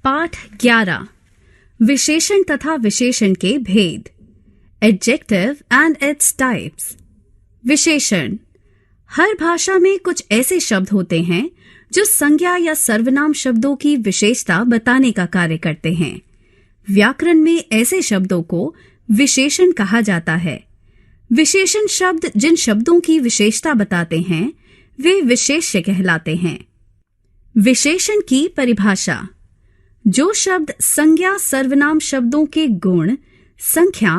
पाठ 11 विशेषण तथा विशेषण के भेद। Adjective and its types. विशेषण। हर भाषा में कुछ ऐसे शब्द होते हैं जो संज्ञा या सर्वनाम शब्दों की विशेषता बताने का कार्य करते हैं। व्याकरण में ऐसे शब्दों को विशेषण कहा जाता है। विशेषण शब्द जिन शब्दों की विशेषता बताते हैं वे विशेष्य कहलाते हैं। विशेषण की परिभाषा। जो शब्द संज्ञा सर्वनाम शब्दों के गुण, संख्या,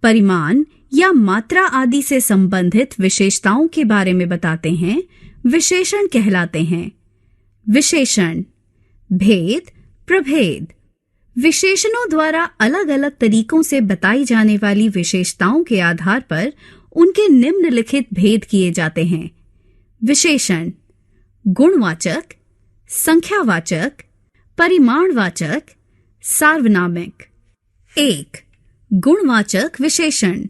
परिमाण या मात्रा आदि से संबंधित विशेषताओं के बारे में बताते हैं विशेषण कहलाते हैं। विशेषण। भेद, प्रभेद। विशेषणों द्वारा अलग अलग तरीकों से बताई जाने वाली विशेषताओं के आधार पर उनके निम्नलिखित भेद किए जाते हैं। विशेषण। गुणवाचक, संख्यावाचक, परिमाणवाचक, सार्वनामिक। 1. गुणवाचक विशेषण।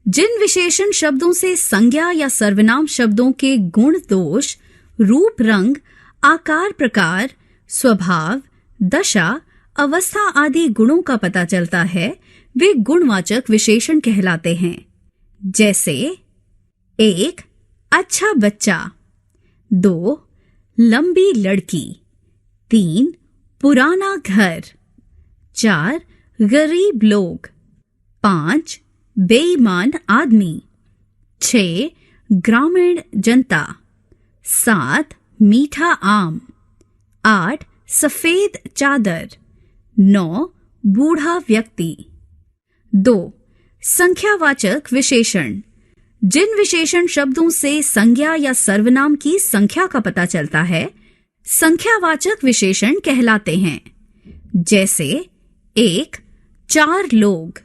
जिन विशेषण शब्दों से संज्ञा या सर्वनाम शब्दों के गुण, दोष, रूप, रंग, आकार, प्रकार, स्वभाव, दशा, अवस्था आदि गुणों का पता चलता है वे गुणवाचक विशेषण कहलाते हैं। जैसे 1. अच्छा बच्चा, 2. लंबी लड़की, 3. पुराना घर, 4. गरीब लोग, 5. बेईमान आदमी, 6. ग्रामीण जनता, 7. मीठा आम, 8. सफेद चादर, 9. बूढ़ा व्यक्ति। 2. संख्यावाचक विशेषण। जिन विशेषण शब्दों से संज्ञा या सर्वनाम की संख्या का पता चलता है संख्यावाचक विशेषण कहलाते हैं। जैसे 1. 4 लोग,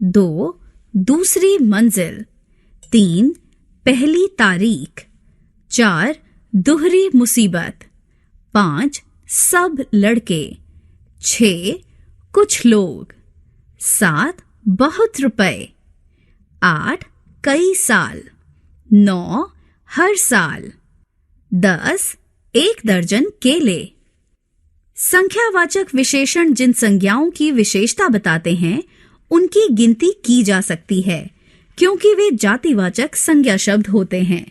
2. दूसरी मंजिल, 3. पहली तारीख, 4. दोहरी मुसीबत, 5. सब लड़के, 6. कुछ लोग, 7. बहुत रुपए, 8. कई साल, 9. हर साल, 10. 1 दर्जन केले। संख्यावाचक विशेषण जिन संज्ञाओं की विशेषता बताते हैं उनकी गिनती की जा सकती है क्योंकि वे जातिवाचक संज्ञा शब्द होते हैं।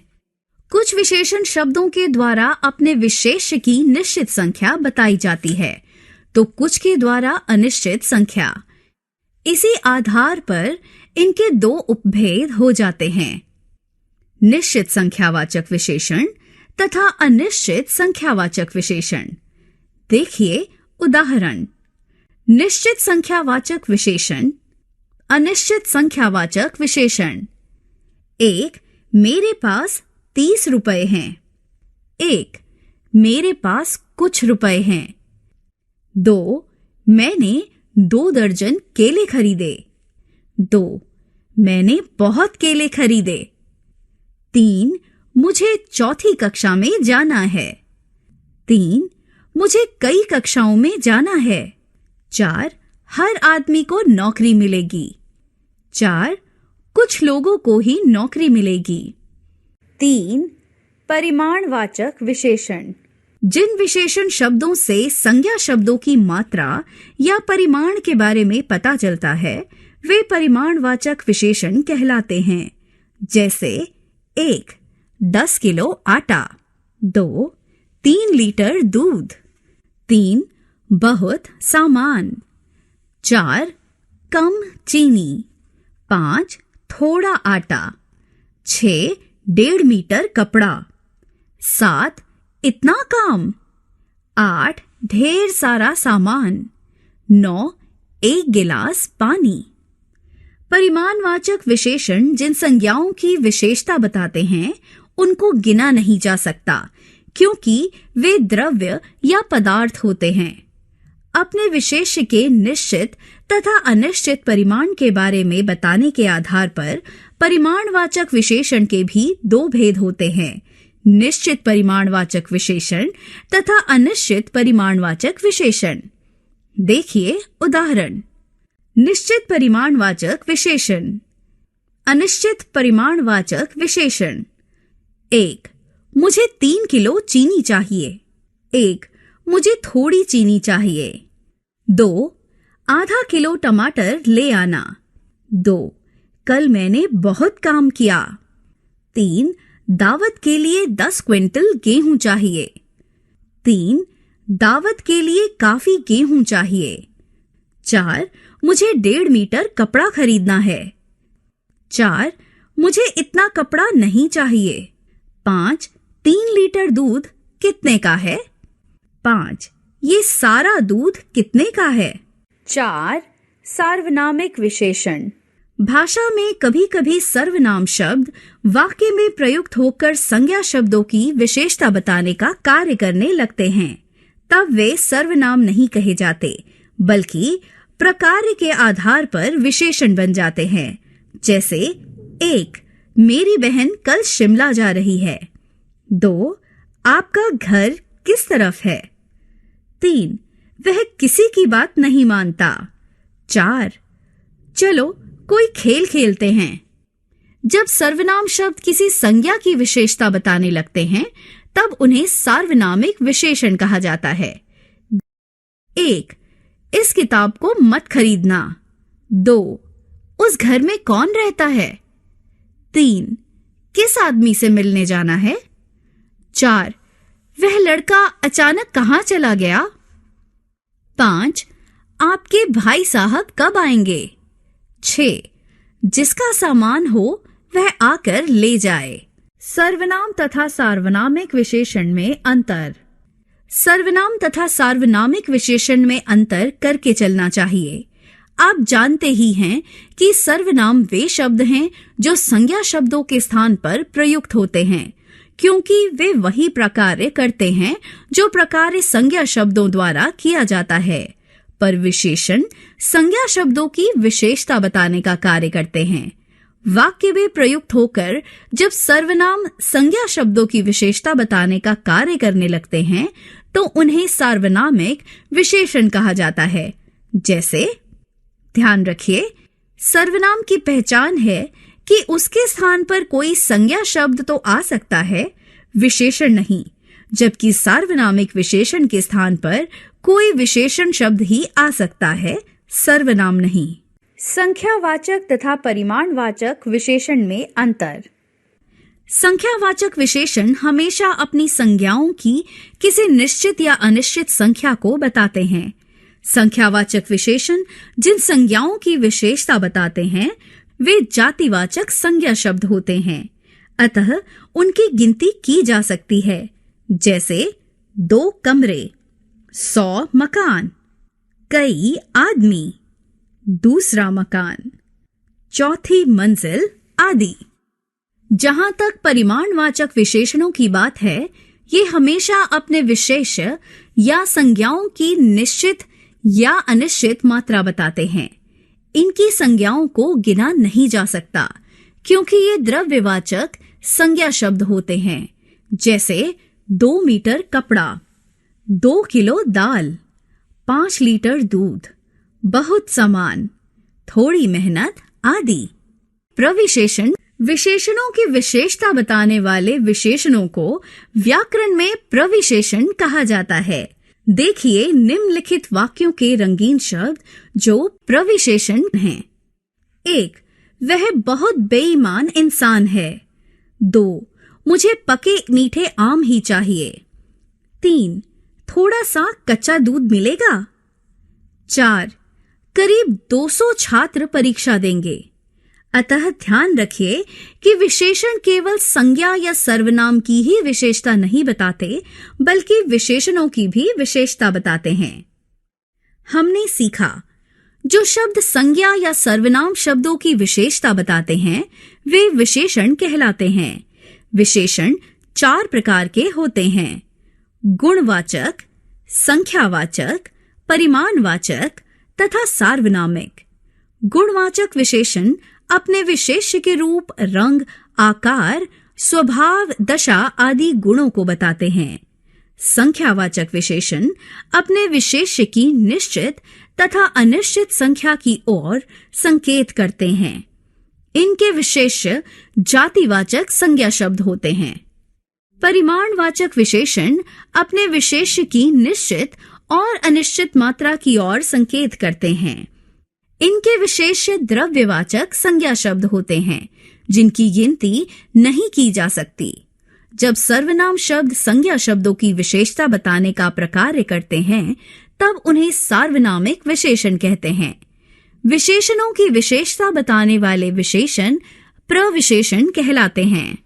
कुछ विशेषण शब्दों के द्वारा अपने विशेष्य की निश्चित संख्या बताई जाती है तो कुछ के द्वारा अनिश्चित संख्या। इसी आधार पर इनके 2 उपभेद हो जाते हैं, निश्चित संख्यावाचक विशेषण तथा अनिश्चित संख्यावाचक विशेषण। देखिए उदाहरण। निश्चित संख्यावाचक विशेषण, अनिश्चित संख्यावाचक विशेषण। 1. मेरे पास 30 रुपए हैं। 1. मेरे पास कुछ रुपए हैं। 2. मैंने 2 दर्जन केले खरीदे। 2. मैंने बहुत केले खरीदे। 3. मुझे 4थी कक्षा में जाना है। 3. मुझे कई कक्षाओं में जाना है। 4. हर आदमी को नौकरी मिलेगी। 4. कुछ लोगों को ही नौकरी मिलेगी। 3. परिमाणवाचक विशेषण। जिन विशेषण शब्दों से संज्ञा शब्दों की मात्रा या परिमाण के बारे में पता चलता है वे परिमाणवाचक विशेषण कहलाते हैं। जैसे 1. 10 किलो आटा, 2. 3 लीटर दूध, 3. बहुत सामान, 4. कम चीनी, 5. थोड़ा आटा, 6. 1.5 मीटर कपड़ा, 7. इतना काम, 8. ढेर सारा सामान, 9. 1 गिलास पानी। परिमाणवाचक विशेषण जिन संज्ञाओं की विशेषता बताते हैं उनको गिना नहीं जा सकता क्योंकि वे द्रव्य या पदार्थ होते हैं। अपने विशेष्य के निश्चित तथा अनिश्चित परिमाण के बारे में बताने के आधार पर परिमाणवाचक विशेषण के भी 2 भेद होते हैं, निश्चित परिमाणवाचक विशेषण तथा अनिश्चित परिमाणवाचक विशेषण। देखिए उदाहरण। निश्चित परिमाणवाचक विशेषण, अनिश्चित परिमाणवाचक विशेषण। 1. मुझे 3 किलो चीनी चाहिए। 1. मुझे थोड़ी चीनी चाहिए। 2. आधा किलो टमाटर ले आना। 2. कल मैंने बहुत काम किया। 3. दावत के लिए 10 क्विंटल गेहूं चाहिए। 3. दावत के लिए काफी गेहूं चाहिए। 4. मुझे 1.5 मीटर कपड़ा खरीदना है। 4. मुझे इतना कपड़ा नहीं चाहिए। 5. 3 लीटर दूध कितने का है? 5. ये सारा दूध कितने का है? 4. सार्वनामिक विशेषण। भाषा में कभी-कभी सर्वनाम शब्द वाक्य में प्रयुक्त होकर संज्ञा शब्दों की विशेषता बताने का कार्य करने लगते हैं। तब वे सर्वनाम नहीं कहे जाते, बल्कि प्रकार के आधार पर विशेषण बन जाते हैं। जैसे 1. मेरी बहन कल शिमला जा रही है। 2. आपका घर किस तरफ है? 3. वह किसी की बात नहीं मानता। 4. चलो कोई खेल खेलते हैं। जब सर्वनाम शब्द किसी संज्ञा की विशेषता बताने लगते हैं, तब उन्हें सार्वनामिक विशेषण कहा जाता है। 1. इस किताब को मत खरीदना। 2. उस घर में कौन रहता है? 3. किस आदमी से मिलने जाना है? 4. वह लड़का अचानक कहाँ चला गया? 5. आपके भाई साहब कब आएंगे? 6. जिसका सामान हो वह आकर ले जाए। सर्वनाम तथा सार्वनामिक विशेषण में अंतर। सर्वनाम तथा सार्वनामिक विशेषण में अंतर करके चलना चाहिए। आप जानते ही हैं कि सर्वनाम वे शब्द हैं जो संज्ञा शब्दों के स्थान पर प्रयुक्त होते हैं, क्योंकि वे वही प्रकार्य करते हैं जो प्रकार्य संज्ञा शब्दों द्वारा किया जाता है। पर विशेषण संज्ञा शब्दों की विशेषता बताने का कार्य करते हैं। वाक्य में प्रयुक्त होकर जब सर्वनाम संज्ञा शब्दों की विशेषता बताने का कार्य करने लगते हैं, तो उन्हें सार्वनामिक विशेषण कहा जाता है। जैसे, ध्यान रखिए, सर्वनाम की पहचान है कि उसके स्थान पर कोई संज्ञा शब्द तो आ सकता है, विशेषण नहीं, जबकि सार्वनामिक विशेषण के स्थान पर कोई विशेषण शब्द ही आ सकता है, सर्वनाम नहीं। संख्यावाचक तथा परिमाणवाचक विशेषण में अंतर। संख्यावाचक विशेषण हमेशा अपनी संज्ञाओं की किसी निश्चित या अनिश्चित संख्या को बताते हैं। संख्यावाचक विशेषण जिन संज्ञाओं की विशेषता बताते हैं, वे जातिवाचक संज्ञा शब्द होते हैं, अतः उनकी गिनती की जा सकती है। जैसे 2 कमरे, 100 मकान, कई आदमी, दूसरा मकान, चौथी मंजिल आदि। जहां तक परिमाणवाचक विशेषणों की बात है, ये हमेशा अपने विशेष या संज्ञाओं की निश्चित या अनिश्चित मात्रा बताते हैं। इनकी संज्ञाओं को गिना नहीं जा सकता, क्योंकि ये द्रव्यवाचक संज्ञा शब्द होते हैं। जैसे 2 मीटर कपड़ा, 2 किलो दाल, 5 लीटर दूध, बहुत सामान, थोड़ी मेहनत आदि। प्रविशेषण विशेषणों की विशेषता बताने वाले विशेषणों को व्याकरण में प्रविशेषण कहा जाता है। देखिए निम्नलिखित वाक्यों के रंगीन शब्द जो प्रविशेषण हैं। 1. वह बहुत बेईमान इंसान है। 2. मुझे पके मीठे आम ही चाहिए। 3. थोड़ा सा कच्चा दूध मिलेगा। 4. करीब 200 छात्र परीक्षा देंगे। अतः ध्यान रखिए कि विशेषण केवल संज्ञा या सर्वनाम की ही विशेषता नहीं बताते, बल्कि विशेषणों की भी विशेषता बताते हैं। हमने सीखा, जो शब्द संज्ञा या सर्वनाम शब्दों की विशेषता बताते हैं, वे विशेषण कहलाते हैं। विशेषण 4 प्रकार के होते हैं: गुणवाचक, संख्यावाचक, परिमाणवाचक तथा सार्वनामिक। गुणवाचक विशेषण अपने विशेष्य के रूप, रंग, आकार, स्वभाव, दशा आदि गुणों को बताते हैं। संख्यावाचक विशेषण अपने विशेष्य की निश्चित तथा अनिश्चित संख्या की ओर संकेत करते हैं। इनके विशेष्य जातिवाचक संज्ञा शब्द होते हैं। परिमाणवाचक विशेषण अपने विशेष्य की निश्चित और अनिश्चित मात्रा की ओर संकेत करते हैं। इनके विशेष्य द्रव्यवाचक संज्ञा शब्द होते हैं जिनकी गिनती नहीं की जा सकती। जब सर्वनाम शब्द संज्ञा शब्दों की विशेषता बताने का प्रकार्य करते हैं तब उन्हें सार्वनामिक विशेषण कहते हैं। विशेषणों की विशेषता बताने वाले विशेषण प्रविशेषण कहलाते हैं।